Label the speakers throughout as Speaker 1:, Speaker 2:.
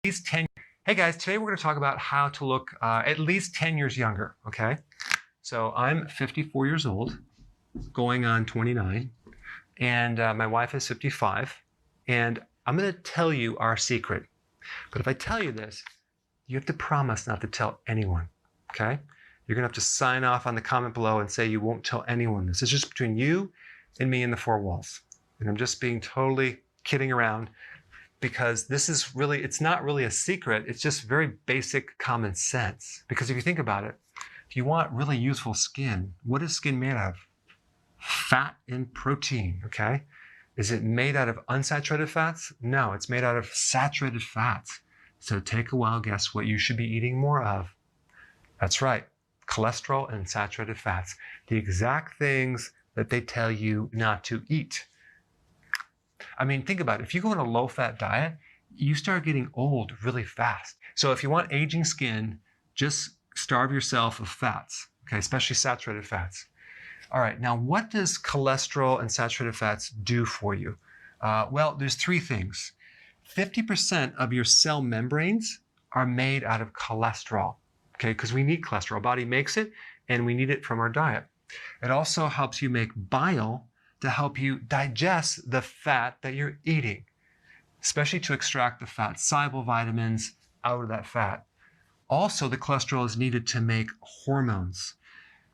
Speaker 1: least 10. Hey guys, today we're going to talk about how to look at least 10 years younger, okay? So I'm 54 years old, going on 29, and my wife is 55, and I'm going to tell you our secret. But if I tell you this, you have to promise not to tell anyone, okay? You're going to have to sign off on the comment below and say you won't tell anyone this. It's just between you and me in the four walls. And I'm just being totally kidding around, because this is really, it's not really a secret. It's just very basic common sense. Because if you think about it, if you want really youthful skin, what is skin made out of? Fat and protein, okay? Is it made out of unsaturated fats? No, it's made out of saturated fats. So take a wild guess what you should be eating more of. That's right, cholesterol and saturated fats. The exact things that they tell you not to eat. I mean, think about it. If you go on a low-fat diet, you start getting old really fast. So if you want aging skin, just starve yourself of fats, okay, especially saturated fats. All right, now what does cholesterol and saturated fats do for you? Well, there's three things. 50% of your cell membranes are made out of cholesterol, okay, because we need cholesterol. Our body makes it, and we need it from our diet. It also helps you make bile to help you digest the fat that you're eating, especially to extract the fat-soluble vitamins out of that fat. Also, the cholesterol is needed to make hormones,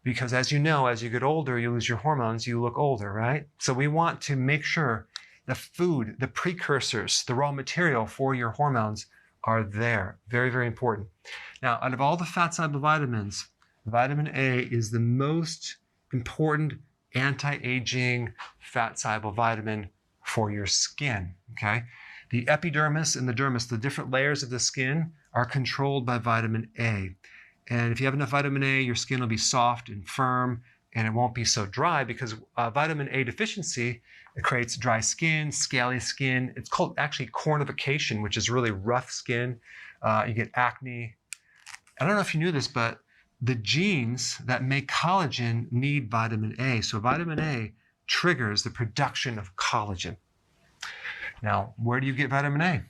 Speaker 1: because as you know, as you get older, you lose your hormones, you look older, right? So we want to make sure the food, the precursors, the raw material for your hormones are there. Very, very important. Now, out of all the fat-soluble vitamins, vitamin A is the most important anti-aging fat-soluble vitamin for your skin, okay? The epidermis and the dermis, the different layers of the skin, are controlled by vitamin A. And if you have enough vitamin A, your skin will be soft and firm, and it won't be so dry, because vitamin A deficiency, it creates dry skin, scaly skin. It's called actually cornification, which is really rough skin. You get acne. I don't know if you knew this, but the genes that make collagen need vitamin A. So vitamin A triggers the production of collagen. Now, where do you get vitamin A?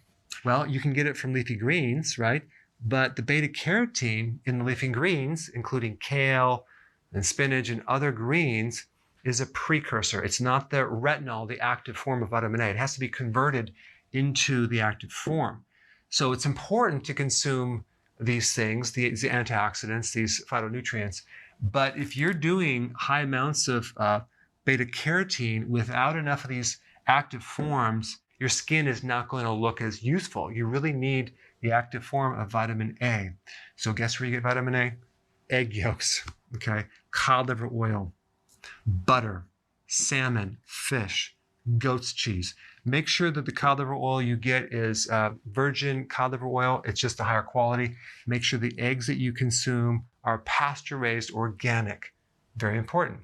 Speaker 1: Well, you can get it from leafy greens, right? But the beta carotene in the leafy greens, including kale and spinach and other greens, is a precursor. It's not the retinol, the active form of vitamin A. It has to be converted into the active form. So it's important to consume these things, these antioxidants, these phytonutrients. But if you're doing high amounts of beta carotene without enough of these active forms, your skin is not going to look as youthful. You really need the active form of vitamin A. So guess where you get vitamin A? Egg yolks, okay? Cod liver oil, butter, salmon, fish, goat's cheese. Make sure that the cod liver oil you get is virgin cod liver oil. It's just a higher quality. Make sure the eggs that you consume are pasture-raised organic. Very important.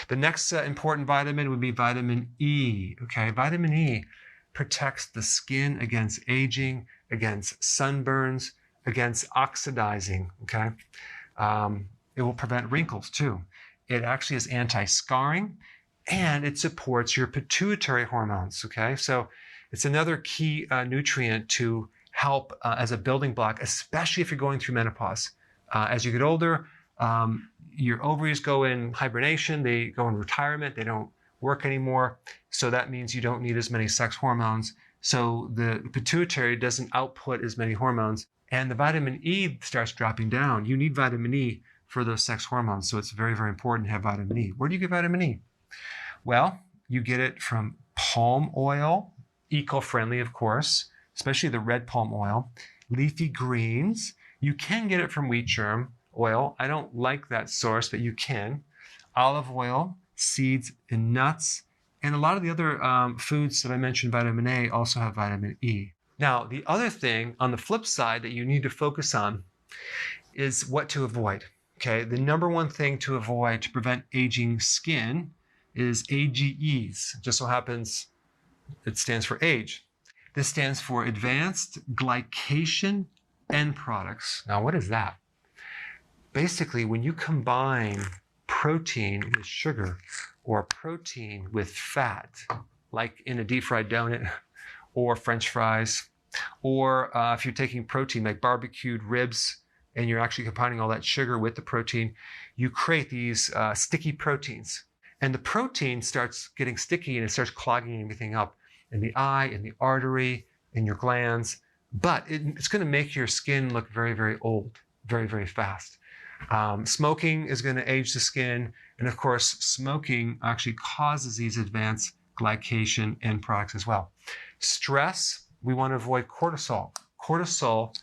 Speaker 1: The next important vitamin would be vitamin E. Okay, vitamin E protects the skin against aging, against sunburns, against oxidizing. Okay, it will prevent wrinkles too. It actually is anti-scarring, and it supports your pituitary hormones, okay? So it's another key nutrient to help as a building block, especially if you're going through menopause. As you get older, your ovaries go in hibernation, they go in retirement, they don't work anymore. So that means you don't need as many sex hormones. So the pituitary doesn't output as many hormones, and the vitamin E starts dropping down. You need vitamin E for those sex hormones, so it's very, very important to have vitamin E. Where do you get vitamin E? Well, you get it from palm oil, eco-friendly, of course, especially the red palm oil, leafy greens. You can get it from wheat germ oil. I don't like that source, but you can. Olive oil, seeds, and nuts. And a lot of the other foods that I mentioned, vitamin A, also have vitamin E. Now, the other thing on the flip side that you need to focus on is what to avoid. Okay, the number one thing to avoid to prevent aging skin is AGEs. It just so happens it stands for age. This stands for advanced glycation end products. Now, what is that? Basically, when you combine protein with sugar or protein with fat, like in a deep fried donut or French fries, Or if you're taking protein like barbecued ribs and you're actually combining all that sugar with the protein, you create these sticky proteins. And the protein starts getting sticky and it starts clogging everything up in the eye, in the artery, in your glands. But it's going to make your skin look very, very old, very, very fast. Smoking is going to age the skin. And of course, smoking actually causes these advanced glycation end products as well. Stress, we want to avoid cortisol. Cortisol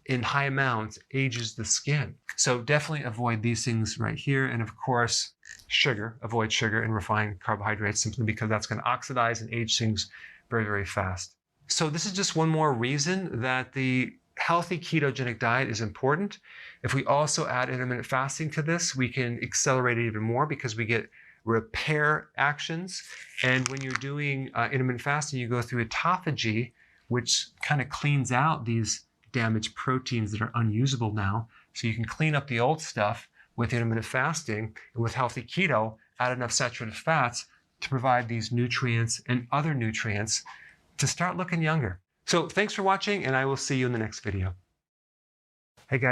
Speaker 1: in high amounts ages the skin. So definitely avoid these things right here. And of course, sugar, avoid sugar and refined carbohydrates simply because that's going to oxidize and age things very, very fast. So this is just one more reason that the healthy ketogenic diet is important. If we also add intermittent fasting to this, we can accelerate it even more because we get repair actions. And when you're doing intermittent fasting, you go through autophagy, which kind of cleans out these damaged proteins that are unusable now. So you can clean up the old stuff with intermittent fasting, and with healthy keto, add enough saturated fats to provide these nutrients and other nutrients to start looking younger. So thanks for watching, and I will see you in the next video.